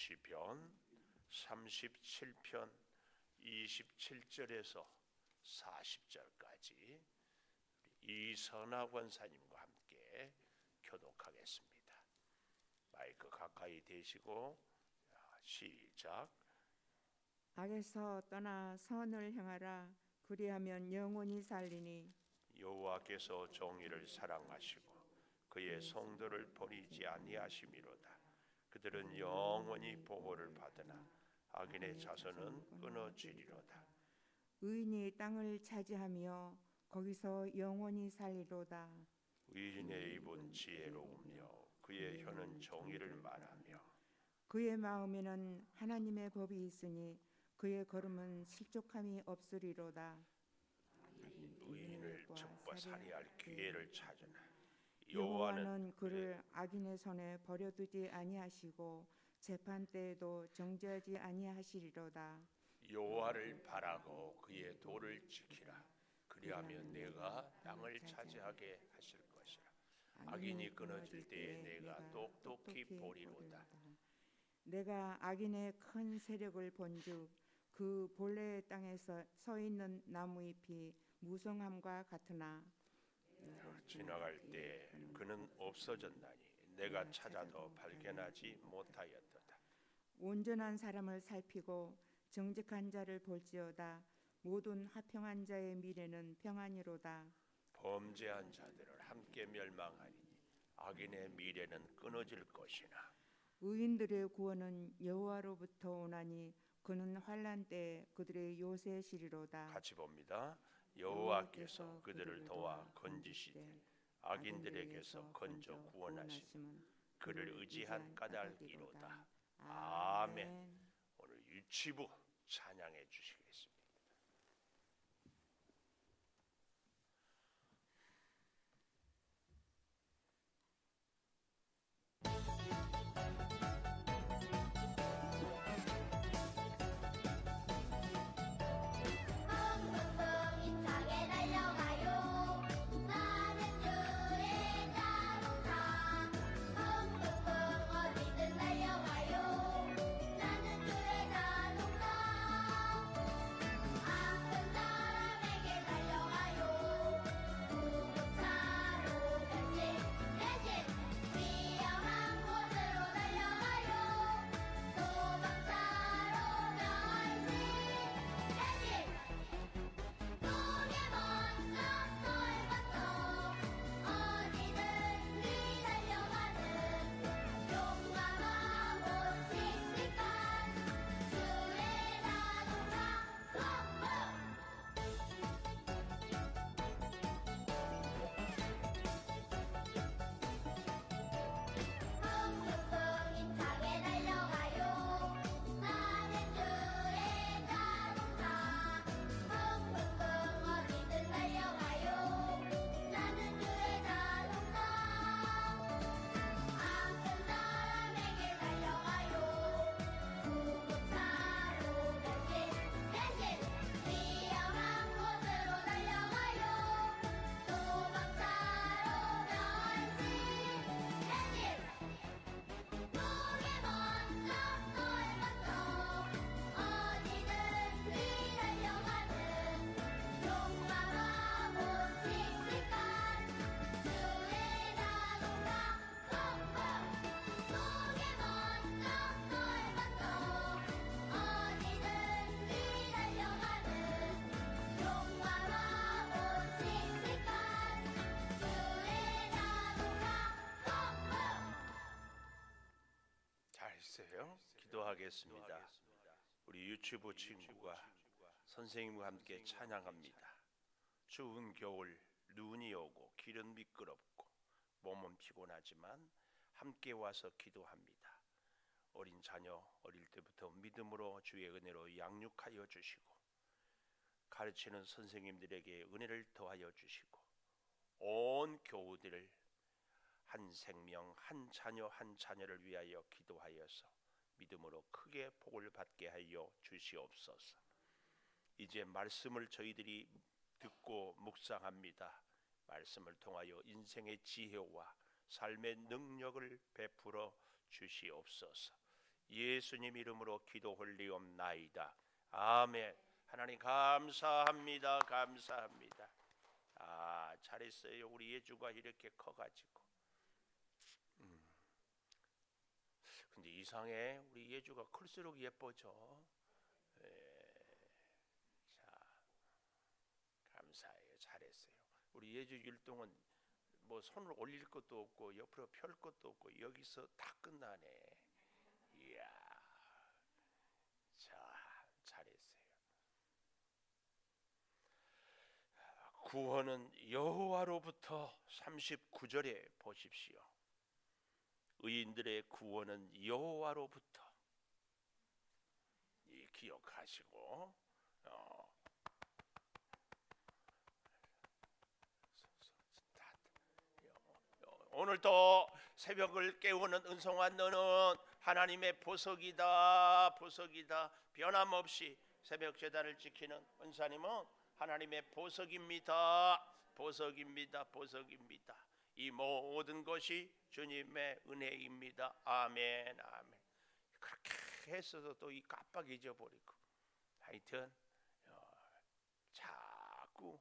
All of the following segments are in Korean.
시편 37편 27절에서 40절까지 이선하 권사님과 함께 교독하겠습니다. 마이크 가까이 대시고 시작. 악에서 떠나 선을 행하라. 그리하면 영원히 살리니. 여호와께서 정의를 사랑하시고 그의 성도를 버리지 아니하심이로다. 그들은 영원히 보호를 받으나 악인의 자손은 끊어지리로다. 의인이 땅을 차지하며 거기서 영원히 살리로다. 의인의 입은 지혜로우며 그의 혀는 정의를 말하며 그의 마음에는 하나님의 법이 있으니 그의 걸음은 실족함이 없으리로다. 의인을 적과 살해할 기회를 찾으나 여호와는 그를 악인의 손에 버려두지 아니하시고 재판 때에도 정죄하지 아니하시리로다. 여호와를 바라고 그의 도를 지키라. 그리하면 내가 땅을 차지하게 하실 것이라. 악인이 끊어질 때에 내가 똑똑히 보리로다. 내가 악인의 큰 세력을 본즉 그 본래의 땅에서 서 있는 나무 잎이 무성함과 같으나 지나갈 때 그는 없어졌나니 내가 찾아도 발견하지 못하였도다. 온전한 사람을 살피고 정직한 자를 볼지어다. 모든 화평한 자의 미래는 평안이로다. 범죄한 자들을 함께 멸망하리니 악인의 미래는 끊어질 것이나 의인들의 구원은 여호와로부터 오나니 그는 환난 때에 그들의 요새시리로다. 같이 봅니다. 여호와께서 그들을 도와 건지시되 악인들에게서 건져 구원하시는 그를 의지한 까닭이로다. 아멘. 오늘 유치부 찬양해 주시겠습니다. 기도하겠습니다. 우리 유치부 친구가 선생님과 함께 찬양합니다. 추운 겨울 눈이 오고 길은 미끄럽고 몸은 피곤하지만 함께 와서 기도합니다. 어린 자녀 어릴 때부터 믿음으로 주의 은혜로 양육하여 주시고 가르치는 선생님들에게 은혜를 더하여 주시고 온 교우들을 한 생명 한 자녀 한 자녀를 위하여 기도하여서 믿음으로 크게 복을 받게 하여 주시옵소서. 이제 말씀을 저희들이 듣고 묵상합니다. 말씀을 통하여 인생의 지혜와 삶의 능력을 베풀어 주시옵소서. 예수님 이름으로 기도 올리옵나이다. 아멘. 하나님 감사합니다. 감사합니다. 잘했어요. 우리 예주가 이렇게 커가지고. 근데 이상해. 우리 예주가 클수록 예뻐져. 자, 감사해요. 잘했어요. 우리 예주 율동은 뭐 손을 올릴 것도 없고 옆으로 펼 것도 없고 여기서 다 끝나네. 이야, 자, 잘했어요. 구원은 여호와로부터 39절에 보십시오. 의인들의 구원은 여호와로부터. 기억하시고 오늘도 새벽을 깨우는 은송한 너는 하나님의 보석이다. 보석이다. 변함없이 새벽 제단을 지키는 은사님은 하나님의 보석입니다. 보석입니다. 보석입니다. 이 모든 것이 주님의 은혜입니다. 아멘. 아멘. 그렇게 했어도 또 이 깜빡 잊어버리고 하여튼 자꾸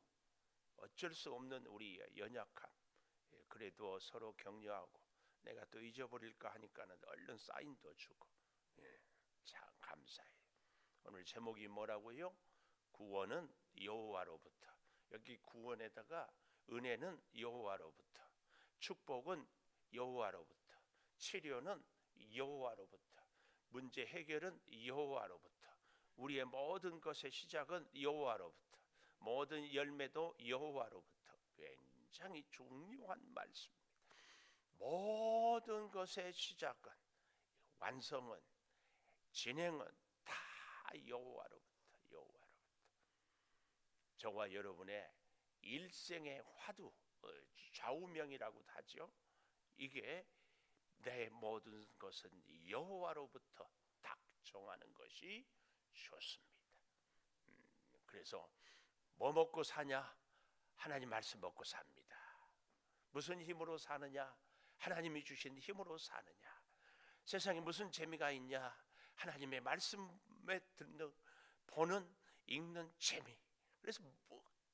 어쩔 수 없는 우리 연약함, 그래도 서로 격려하고 내가 또 잊어버릴까 하니까는 얼른 사인도 주고, 참 감사해요. 오늘 제목이 뭐라고요? 구원은 여호와로부터. 여기 구원에다가 은혜는 여호와로부터, 축복은 여호와로부터, 치료는 여호와로부터, 문제 해결은 여호와로부터, 우리의 모든 것의 시작은 여호와로부터, 모든 열매도 여호와로부터. 굉장히 중요한 말씀입니다. 모든 것의 시작은, 완성은, 진행은 다 여호와로부터. 여호와로부터. 저와 여러분의 일생의 화두, 좌우명이라고도 하죠. 이게 내 모든 것은 여호와로부터 딱 정하는 것이 좋습니다. 그래서 뭐 먹고 사냐? 하나님 말씀 먹고 삽니다. 무슨 힘으로 사느냐? 하나님이 주신 힘으로 사느냐? 세상에 무슨 재미가 있냐? 하나님의 말씀에 듣는, 보는, 읽는 재미. 그래서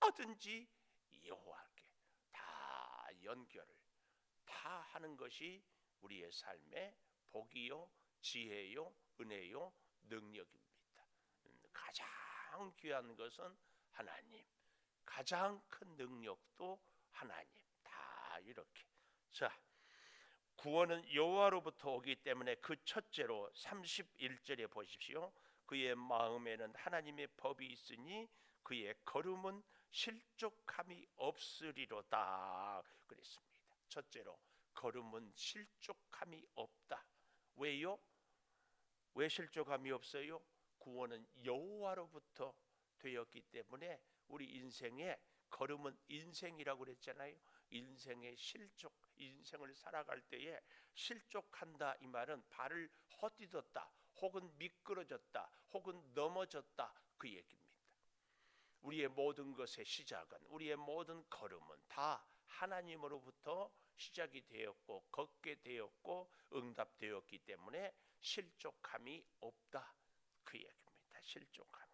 뭐든지 여호와께 다 연결을 다 하는 것이 우리의 삶의 복이요, 지혜요, 은혜요, 능력입니다. 가장 귀한 것은 하나님, 가장 큰 능력도 하나님. 다 이렇게. 자, 구원은 여호와로부터 오기 때문에 그 첫째로 31절에 보십시오. 그의 마음에는 하나님의 법이 있으니 그의 걸음은 실족함이 없으리로다 그랬습니다. 첫째로 걸음은 실족함이 없다. 왜요? 왜 실족함이 없어요? 구원은 여호와로부터 되었기 때문에 우리 인생의 걸음은, 인생이라고 그랬잖아요. 인생의 실족, 인생을 살아갈 때에 실족한다 이 말은 발을 헛디뎠다, 혹은 미끄러졌다, 혹은 넘어졌다 그 얘기입니다. 우리의 모든 것의 시작은, 우리의 모든 걸음은 다 하나님으로부터 시작이 되었고 걷게 되었고 응답되었기 때문에 실족함이 없다 그 얘기입니다. 실족함이.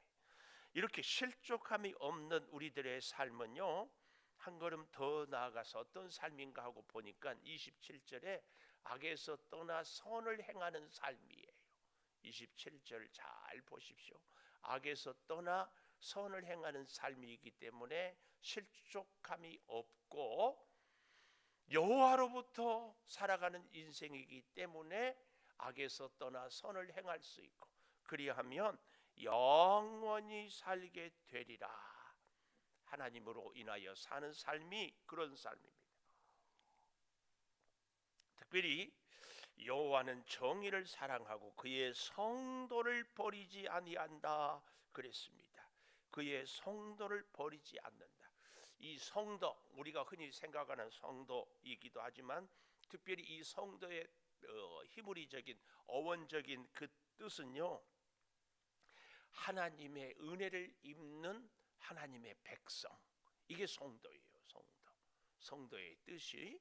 이렇게 실족함이 없는 우리들의 삶은요, 한 걸음 더 나아가서 어떤 삶인가 하고 보니까 27절에 악에서 떠나 선을 행하는 삶이에요. 27절 잘 보십시오. 악에서 떠나 선을 행하는 삶이기 때문에 실족함이 없고 여호와로부터 살아가는 인생이기 때문에 악에서 떠나 선을 행할 수 있고, 그리하면 영원히 살게 되리라. 하나님으로 인하여 사는 삶이 그런 삶입니다. 특별히 여호와는 정의를 사랑하고 그의 성도를 버리지 아니한다 그랬습니다. 그의 성도를 버리지 않는다. 이 성도, 우리가 흔히 생각하는 성도이기도 하지만 특별히 이 성도의 히브리적인 어원적인 그 뜻은요, 하나님의 은혜를 입는 하나님의 백성, 이게 성도예요. 성도의 뜻이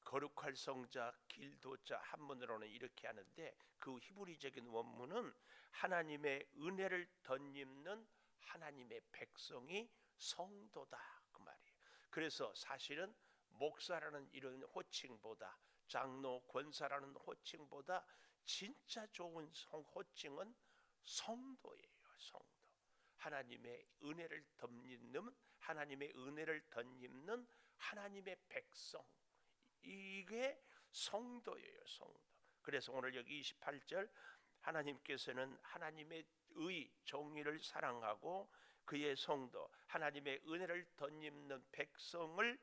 거룩할 성자 길도자 한문으로는 이렇게 하는데 그 히브리적인 원문은 하나님의 은혜를 덧입는 하나님의 백성이 성도다 그 말이에요. 그래서 사실은 목사라는 이런 호칭보다 장로 권사라는 호칭보다 진짜 좋은 호칭은 성도예요. 성도. 하나님의 은혜를 덧입는 하나님의 은혜를 덧입는 하나님의 백성. 이게 성도예요. 성도. 그래서 오늘 여기 28절 하나님께서는 하나님의 의 정의를 사랑하고 그의 성도 하나님의 은혜를 덧입는 백성을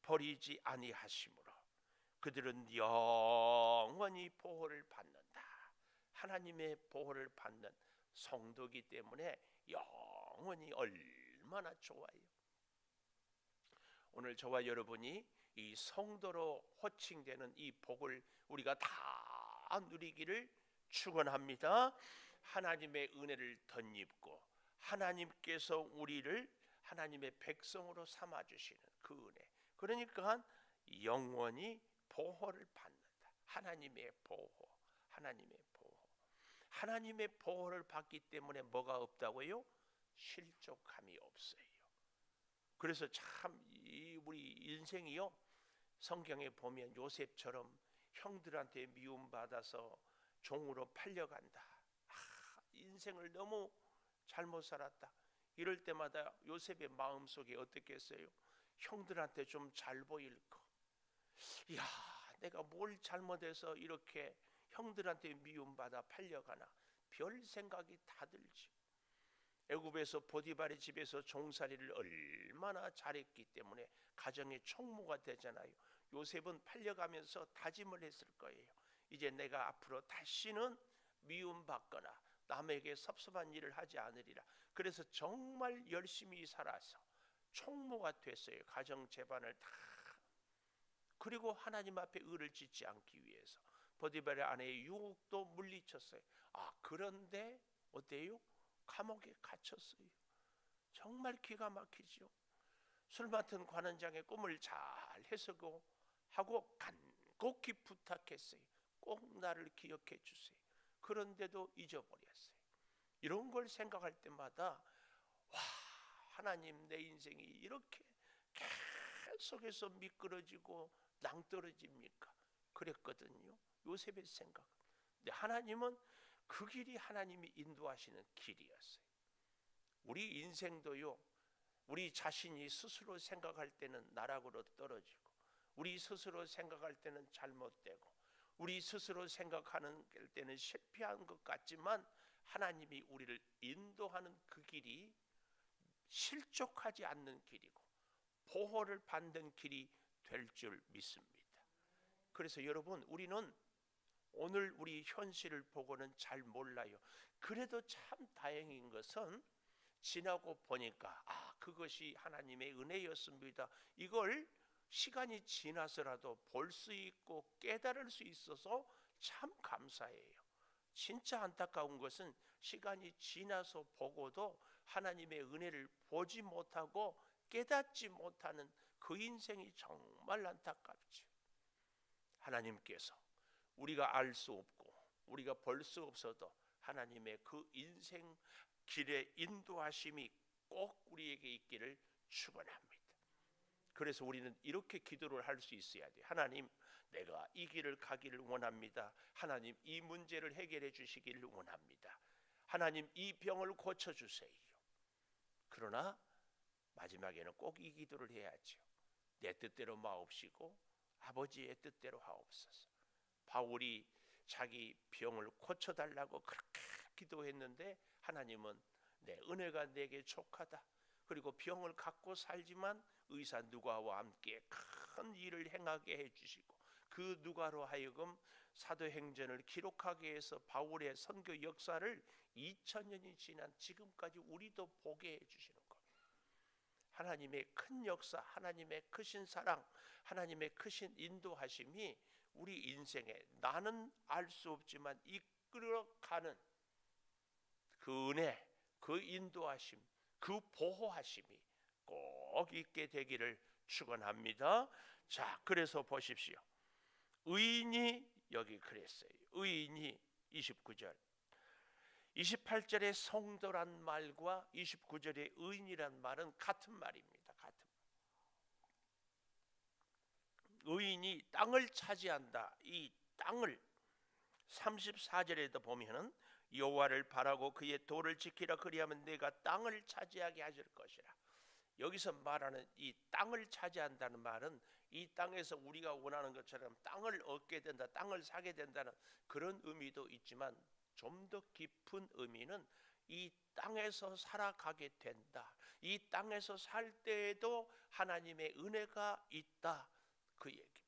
버리지 아니하심으로 그들은 영원히 보호를 받는다. 하나님의 보호를 받는 성도이기 때문에 영원히 얼마나 좋아요. 오늘 저와 여러분이 이 성도로 호칭되는 이 복을 우리가 다 누리기를 축원합니다. 하나님의 은혜를 덧입고 하나님께서 우리를 하나님의 백성으로 삼아 주시는 그 은혜. 그러니까 영원히 보호를 받는다. 하나님의 보호. 하나님의 보호. 하나님의 보호를 받기 때문에 뭐가 없다고요? 실족함이 없어요. 그래서 참 우리 인생이요. 성경에 보면 요셉처럼 형들한테 미움받아서 종으로 팔려간다. 인생을 너무 잘못 살았다. 이럴 때마다 요셉의 마음속에 어떻게 했어요? 형들한테 좀 잘 보일 거. 이야, 내가 뭘 잘못해서 이렇게 형들한테 미움받아 팔려가나. 별 생각이 다 들지. 애굽에서 보디발의 집에서 종살이를 얼마나 잘했기 때문에 가정의 총무가 되잖아요. 요셉은 팔려가면서 다짐을 했을 거예요. 이제 내가 앞으로 다시는 미움받거나 남에게 섭섭한 일을 하지 않으리라. 그래서 정말 열심히 살아서 총무가 됐어요. 가정 재반을 다. 그리고 하나님 앞에 의를 짓지 않기 위해서 보디발의 아내의 유혹도 물리쳤어요. 그런데 어때요? 감옥에 갇혔어요. 정말 기가 막히죠. 술 맡은 관원장의 꿈을 잘 해석하고 간곡히 부탁했어요. 꼭 나를 기억해 주세요. 그런데도 잊어버렸어요. 이런 걸 생각할 때마다 하나님 내 인생이 이렇게 계속해서 미끄러지고 낭떠러집니까? 그랬거든요. 요셉의 생각. 근데 하나님은 그 길이 하나님이 인도하시는 길이었어요. 우리 인생도요. 우리 자신이 스스로 생각할 때는 나락으로 떨어지고 우리 스스로 생각할 때는 잘못되고 우리 스스로 생각하는 때는 실패한 것 같지만 하나님이 우리를 인도하는 그 길이 실족하지 않는 길이고 보호를 받는 길이 될 줄 믿습니다. 그래서 여러분 우리는 오늘 우리 현실을 보고는 잘 몰라요. 그래도 참 다행인 것은 지나고 보니까 그것이 하나님의 은혜였습니다. 이걸 시간이 지나서라도 볼 수 있고 깨달을 수 있어서 참 감사해요. 진짜 안타까운 것은 시간이 지나서 보고도 하나님의 은혜를 보지 못하고 깨닫지 못하는 그 인생이 정말 안타깝죠. 하나님께서 우리가 알 수 없고 우리가 볼 수 없어도 하나님의 그 인생 길의 인도하심이 꼭 우리에게 있기를 축원합니다. 그래서 우리는 이렇게 기도를 할 수 있어야 돼요. 하나님, 내가 이 길을 가기를 원합니다. 하나님, 이 문제를 해결해 주시기를 원합니다. 하나님, 이 병을 고쳐주세요. 그러나 마지막에는 꼭 이 기도를 해야죠. 내 뜻대로 마옵시고 아버지의 뜻대로 하옵소서. 바울이 자기 병을 고쳐달라고 그렇게 기도했는데 하나님은 내 은혜가 내게 족하다. 그리고 병을 갖고 살지만 의사 누가와 함께 큰 일을 행하게 해주시고 그 누가로 하여금 사도행전을 기록하게 해서 바울의 선교 역사를 2000년이 지난 지금까지 우리도 보게 해주시는 겁니다. 하나님의 큰 역사, 하나님의 크신 사랑, 하나님의 크신 인도하심이 우리 인생에 나는 알 수 없지만 이끌어가는 그 은혜, 그 인도하심, 그 보호하심이 꼭 있게 되기를 축원합니다. 자, 그래서 보십시오. 의인이 여기 그랬어요. 의인이 29절 28절의 성도란 말과 29절의 의인이란 말은 같은 말입니다. 같은 의인이 땅을 차지한다. 이 땅을 34절에도 보면은 여호와를 바라고 그의 도를 지키라 그리하면 내가 땅을 차지하게 하실 것이라. 여기서 말하는 이 땅을 차지한다는 말은 이 땅에서 우리가 원하는 것처럼 땅을 얻게 된다, 땅을 사게 된다는 그런 의미도 있지만 좀 더 깊은 의미는 이 땅에서 살아가게 된다. 이 땅에서 살 때에도 하나님의 은혜가 있다. 그 얘기입니다.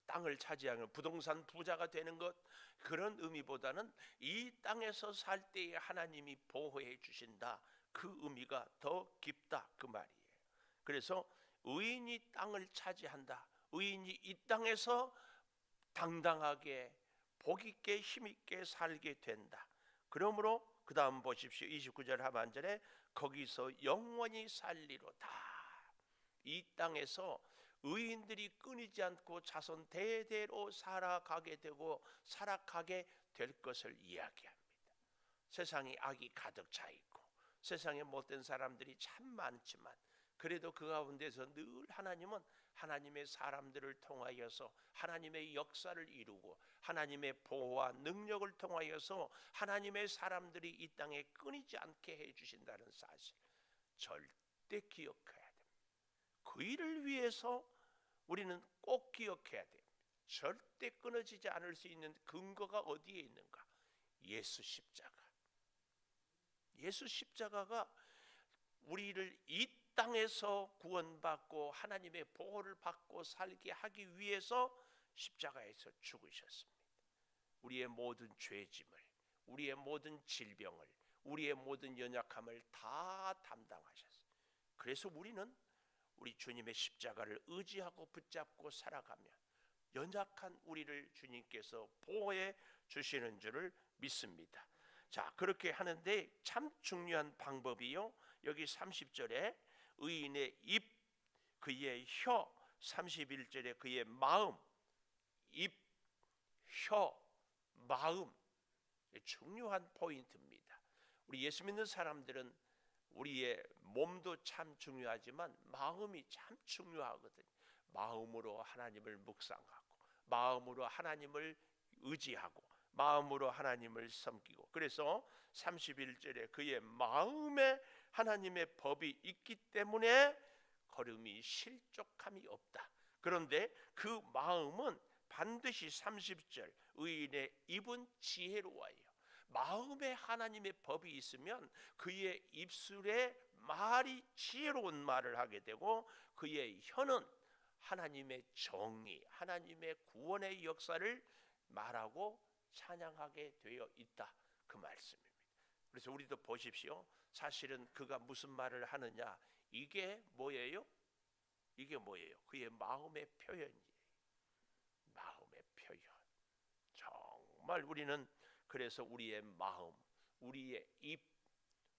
땅을 차지하면 부동산 부자가 되는 것 그런 의미보다는 이 땅에서 살 때에 하나님이 보호해 주신다. 그 의미가 더 깊다 그 말이에요. 그래서 의인이 땅을 차지한다. 의인이 이 땅에서 당당하게 복 있게 힘 있게 살게 된다. 그러므로 그 다음 보십시오. 29절 하반절에 거기서 영원히 살리로다. 이 땅에서 의인들이 끊이지 않고 자손 대대로 살아가게 되고 살아가게 될 것을 이야기합니다. 세상에 악이 가득 차 있고 세상에 못된 사람들이 참 많지만 그래도 그 가운데서 늘 하나님은 하나님의 사람들을 통하여서 하나님의 역사를 이루고 하나님의 보호와 능력을 통하여서 하나님의 사람들이 이 땅에 끊이지 않게 해주신다는 사실 절대 기억해야 됩니다. 그 일을 위해서 우리는 꼭 기억해야 돼요. 절대 끊어지지 않을 수 있는 근거가 어디에 있는가? 예수 십자가. 예수 십자가가 우리를 이 땅에서 구원받고 하나님의 보호를 받고 살게 하기 위해서 십자가에서 죽으셨습니다. 우리의 모든 죄짐을, 우리의 모든 질병을, 우리의 모든 연약함을 다 담당하셨어요. 그래서 우리는 우리 주님의 십자가를 의지하고 붙잡고 살아가면 연약한 우리를 주님께서 보호해 주시는 줄을 믿습니다. 자, 그렇게 하는데 참 중요한 방법이요. 여기 30절에 의인의 입, 그의 혀, 31절에 그의 마음, 입, 혀, 마음 중요한 포인트입니다. 우리 예수 믿는 사람들은 우리의 몸도 참 중요하지만 마음이 참 중요하거든요. 마음으로 하나님을 묵상하고 마음으로 하나님을 의지하고 마음으로 하나님을 섬기고 그래서 31절에 그의 마음에 하나님의 법이 있기 때문에 걸음이 실족함이 없다. 그런데 그 마음은 반드시 30절 의인의 입은 지혜로워요. 마음에 하나님의 법이 있으면 그의 입술에 말이 지혜로운 말을 하게 되고 그의 혀는 하나님의 정의, 하나님의 구원의 역사를 말하고 찬양하게 되어 있다. 그 말씀입니다. 그래서 우리도 보십시오. 사실은 그가 무슨 말을 하느냐? 이게 뭐예요? 이게 뭐예요? 그의 마음의 표현이에요. 마음의 표현. 정말 우리는 그래서 우리의 마음, 우리의 입,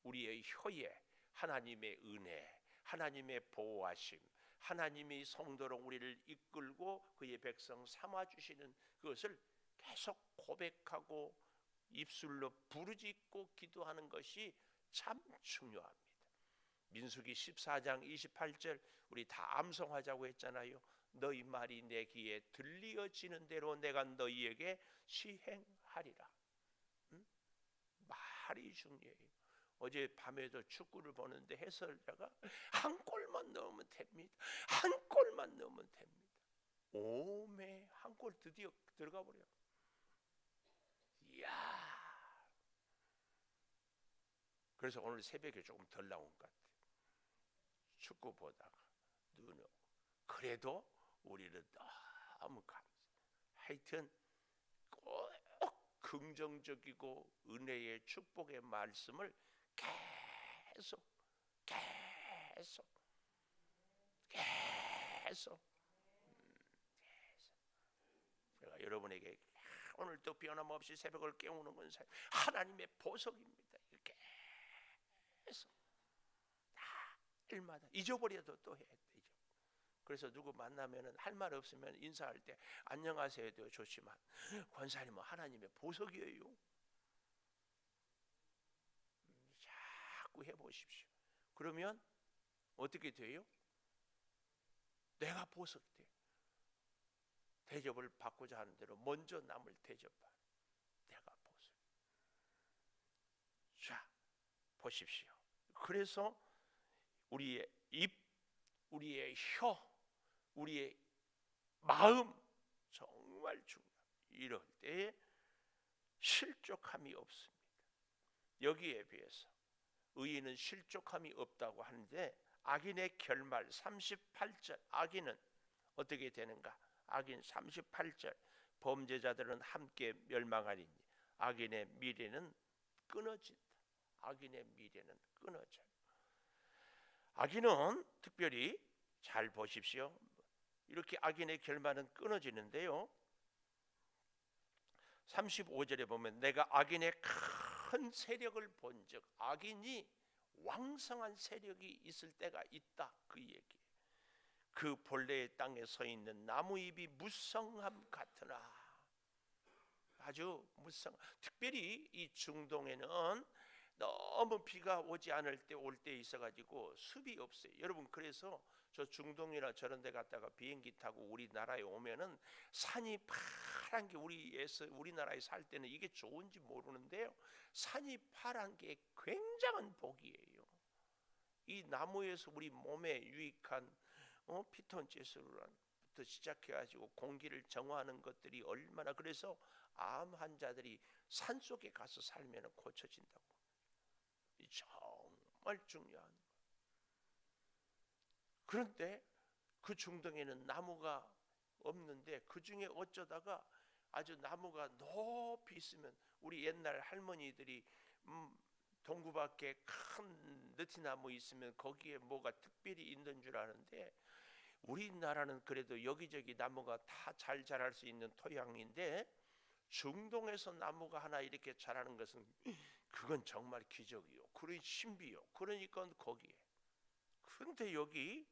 우리의 혀에 하나님의 은혜, 하나님의 보호하심, 하나님이 성도로 우리를 이끌고 그의 백성 삼아주시는 그것을 계속 고백하고 입술로 부르짖고 기도하는 것이 참 중요합니다. 민수기 14장 28절 우리 다 암송하자고 했잖아요. 너희 말이 내 귀에 들리어지는 대로 내가 너희에게 시행하리라. 말이 중요해요. 어제 밤에도 축구를 보는데 해설자가 한 골만 넣으면 됩니다. 한 골만 넣으면 됩니다. 오메 한 골 드디어 들어가 버려. 이야. 그래서 오늘 새벽에 조금 덜 나온 것 같아요. 축구 보다가 눈 오고. 그래도 우리는 너무 감사해요. 하여튼 꼭 긍정적이고 은혜의 축복의 말씀을 계속 제가 여러분에게 오늘도 변함없이 새벽을 깨우는 건 하나님의 보석입니다. 이렇게 계속 날마다 잊어버려도 또 해야 되죠. 그래서 누구 만나면은 할 말 없으면 인사할 때 안녕하세요 해도 좋지만 권사님은 하나님의 보석이에요. 자꾸 해보십시오. 그러면 어떻게 돼요? 내가 보석이 돼요. 대접을 받고자 하는 대로 먼저 남을 대접하. 내가 보석. 자, 보십시오. 그래서 우리의 입, 우리의 혀, 우리의 마음 정말 중요합니다. 이럴 때에 실족함이 없습니다. 여기에 비해서 의인은 실족함이 없다고 하는데 악인의 결말 38절 악인은 어떻게 되는가? 악인 38절 범죄자들은 함께 멸망하리니 악인의 미래는 끊어진다. 악인의 미래는 끊어져요. 악인은 특별히 잘 보십시오. 이렇게 악인의 결말은 끊어지는데요. 35절에 보면 내가 악인의 큰 세력을 본즉 악인이 왕성한 세력이 있을 때가 있다. 그 얘기. 그 본래의 땅에 서 있는 나무잎이 무성함 같으나 아주 무성. 특별히 이 중동에는 너무 비가 오지 않을 때 올 때 있어가지고 숲이 없어요. 여러분 그래서 저 중동이나 저런 데 갔다가 비행기 타고 우리나라에 오면은 산이 파란 게 우리나라에 살 때는 이게 좋은지 모르는데요. 산이 파란 게 굉장한 복이에요. 이 나무에서 우리 몸에 유익한 피톤치스부터 시작해가지고 공기를 정화하는 것들이 얼마나 그래서 암 환자들이 산 속에 가서 살면 고쳐진다고. 정말 중요한 거. 그런데 그 중동에는 나무가 없는데 그 중에 어쩌다가 아주 나무가 높이 있으면 우리 옛날 할머니들이 동구밖에 큰 느티나무 있으면 거기에 뭐가 특별히 있는 줄 아는데 우리나라는 그래도 여기저기 나무가 다 잘 자랄 수 있는 토양인데 중동에서 나무가 하나 이렇게 자라는 것은 그건 정말 기적이요. 그런 신비요. 그러니까 거기에. 그런데 여기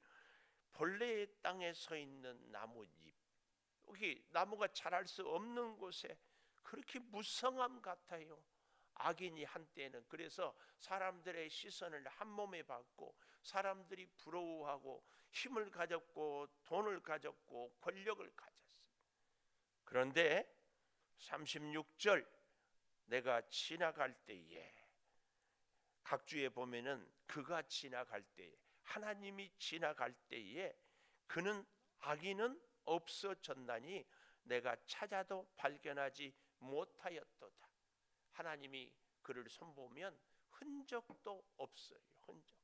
본래의 땅에 서 있는 나뭇잎, 여기 나무가 자랄 수 없는 곳에 그렇게 무성함 같아요. 악인이 한때는 그래서 사람들의 시선을 한 몸에 받고 사람들이 부러워하고 힘을 가졌고 돈을 가졌고 권력을 가졌어요. 그런데 36절 내가 지나갈 때에 각주에 보면은 그가 지나갈 때에 하나님이 지나갈 때에 그는 악인은 없어졌나니 내가 찾아도 발견하지 못하였도다. 하나님이 그를 손보면 흔적도 없어요. 흔적.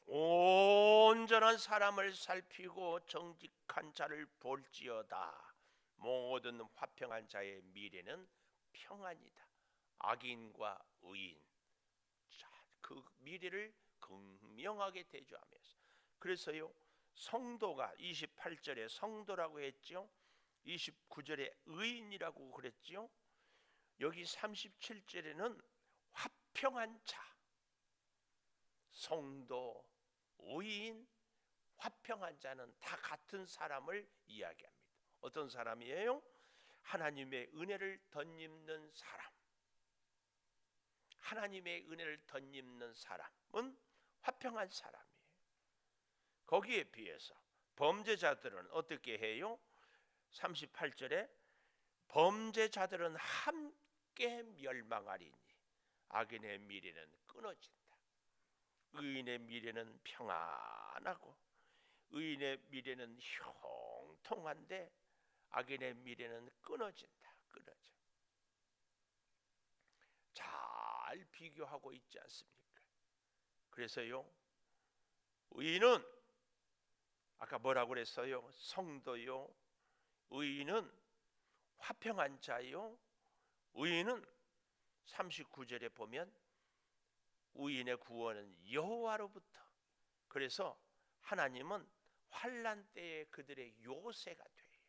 온전한 사람을 살피고 정직한 자를 볼지어다. 모든 화평한 자의 미래는 평안이다. 악인과 의인 그 미래를 극명하게 대조하면서 그래서요 성도가 28절에 성도라고 했죠. 29절에 의인이라고 그랬죠. 여기 37절에는 화평한 자, 성도, 의인, 화평한 자는 다 같은 사람을 이야기합니다. 어떤 사람이에요? 하나님의 은혜를 덧입는 사람. 하나님의 은혜를 덧입는 사람은 화평한 사람이에요. 거기에 비해서 범죄자들은 어떻게 해요? 38절에 범죄자들은 함께 멸망하리니 악인의 미래는 끊어진다. 의인의 미래는 평안하고 의인의 미래는 형통한데 악인의 미래는 끊어진다. 끊어져. 잘 비교하고 있지 않습니까? 그래서요 의인은 아까 뭐라고 그랬어요? 성도요. 의인은 화평한 자요. 의인은 39절에 보면 의인의 구원은 여호와로부터. 그래서 하나님은 환난 때에 그들의 요새가 돼요.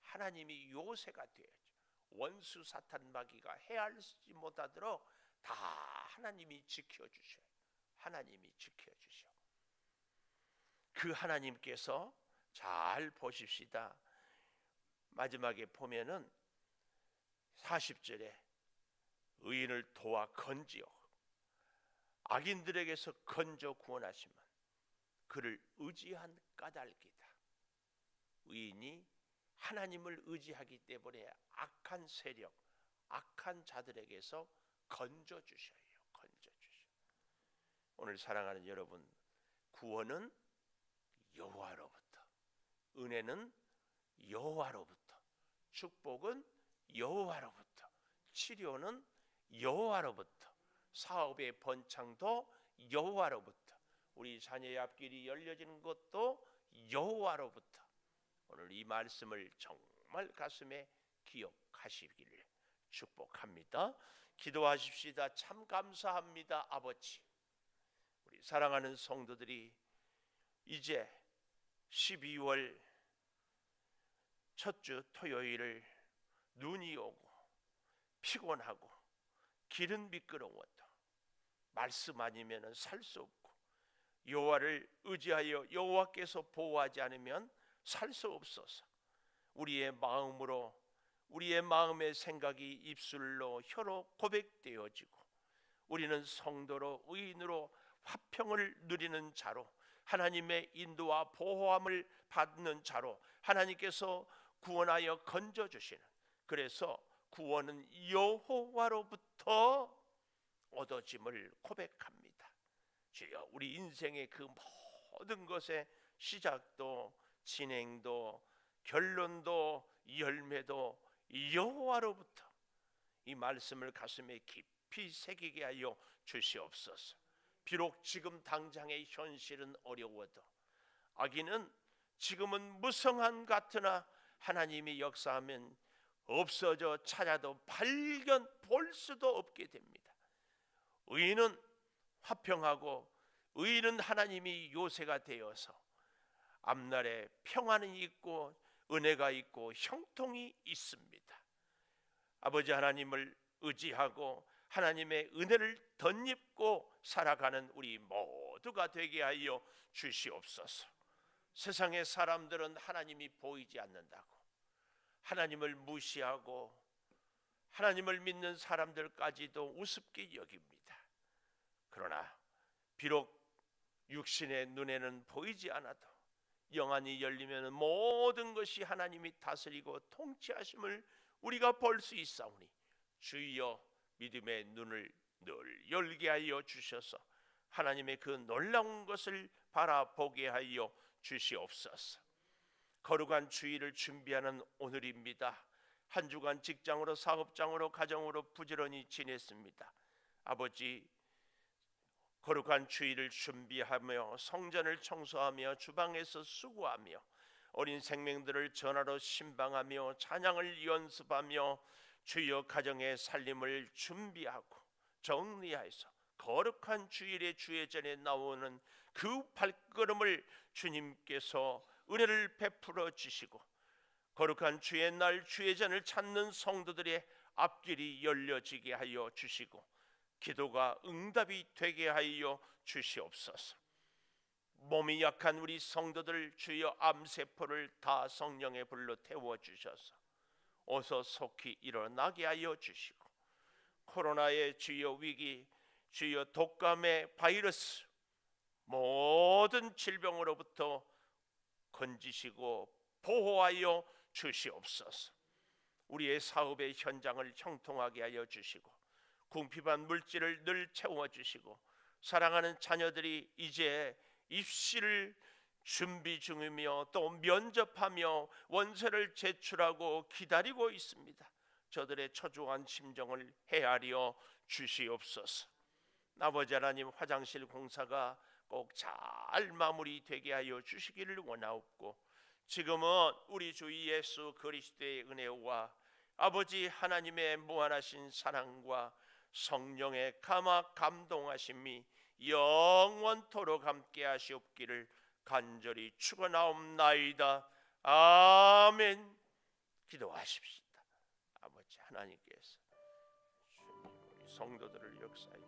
하나님이 요새가 돼야죠. 원수 사탄 마귀가 헤아리지 못하도록 다 하나님이 지켜주셔요. 하나님이 지켜주셔. 그 하나님께서 잘 보십시다. 마지막에 보면은 40절에 의인을 도와 건지어 악인들에게서 건져 구원하시면 그를 의지한 까닭이다. 의인이 하나님을 의지하기 때문에 악한 세력, 악한 자들에게서 건져 주셔요. 건져 주셔. 오늘 사랑하는 여러분, 구원은 여호와로부터, 은혜는 여호와로부터, 축복은 여호와로부터, 치료는 여호와로부터, 사업의 번창도 여호와로부터, 우리 자녀의 앞길이 열려지는 것도 여호와로부터. 오늘 이 말씀을 정말 가슴에 기억하시기를 축복합니다. 기도하십시다. 참 감사합니다. 아버지, 우리 사랑하는 성도들이 이제 12월 첫 주 토요일을 눈이 오고 피곤하고 길은 미끄러워도 말씀 아니면 살 수 없고 여호와를 의지하여 여호와께서 보호하지 않으면 살 수 없어서 우리의 마음으로, 우리의 마음의 생각이 입술로 혀로 고백되어지고 우리는 성도로 의인으로 화평을 누리는 자로 하나님의 인도와 보호함을 받는 자로 하나님께서 구원하여 건져주시는, 그래서 구원은 여호와로부터 얻어짐을 고백합니다. 주여, 우리 인생의 그 모든 것의 시작도 진행도 결론도 열매도 여호와로부터, 이 말씀을 가슴에 깊이 새기게 하여 주시옵소서. 비록 지금 당장의 현실은 어려워도, 악인은 지금은 무성한 같으나 하나님이 역사하면 없어져 찾아도 발견 볼 수도 없게 됩니다. 의인은 화평하고 의인은 하나님이 요새가 되어서 앞날에 평안이 있고 은혜가 있고 형통이 있습니다. 아버지 하나님을 의지하고 하나님의 은혜를 덧입고 살아가는 우리 모두가 되게 하여 주시옵소서. 세상의 사람들은 하나님이 보이지 않는다고 하나님을 무시하고 하나님을 믿는 사람들까지도 우습게 여깁니다. 그러나 비록 육신의 눈에는 보이지 않아도 영안이 열리면 모든 것이 하나님이 다스리고 통치하심을 우리가 볼 수 있사오니 주여 믿음의 눈을 늘 열게 하여 주셔서 하나님의 그 놀라운 것을 바라보게 하여 주시옵소서. 거룩한 주일을 준비하는 오늘입니다. 한 주간 직장으로 사업장으로 가정으로 부지런히 지냈습니다. 아버지, 거룩한 주일을 준비하며 성전을 청소하며 주방에서 수고하며 어린 생명들을 전하러 신방하며 찬양을 연습하며 주여 가정의 살림을 준비하고 정리해서 거룩한 주일의 주의전에 나오는 그 발걸음을 주님께서 은혜를 베풀어 주시고 거룩한 주의 날 주의전을 찾는 성도들의 앞길이 열려지게 하여 주시고 기도가 응답이 되게 하여 주시옵소서. 몸이 약한 우리 성도들 주여 암세포를 다 성령의 불로 태워주셔서 어서 속히 일어나게 하여 주시고 코로나의 주여 위기, 주여 독감의 바이러스, 모든 질병으로부터 건지시고 보호하여 주시옵소서. 우리의 사업의 현장을 형통하게 하여 주시고 궁핍한 물질을 늘 채워주시고 사랑하는 자녀들이 이제 입시를 준비 중이며 또 면접하며 원서를 제출하고 기다리고 있습니다. 저들의 초조한 심정을 헤아려 주시옵소서. 아버지 하나님, 화장실 공사가 꼭 잘 마무리되게 하여 주시기를 원하옵고 지금은 우리 주 예수 그리스도의 은혜와 아버지 하나님의 무한하신 사랑과 성령의 감동하심이 영원토록 함께 하시옵기를 간절히 축원하옵나이다. 아멘. 기도하십시다. 아버지 하나님께서 주님 우리 성도들을 역사하여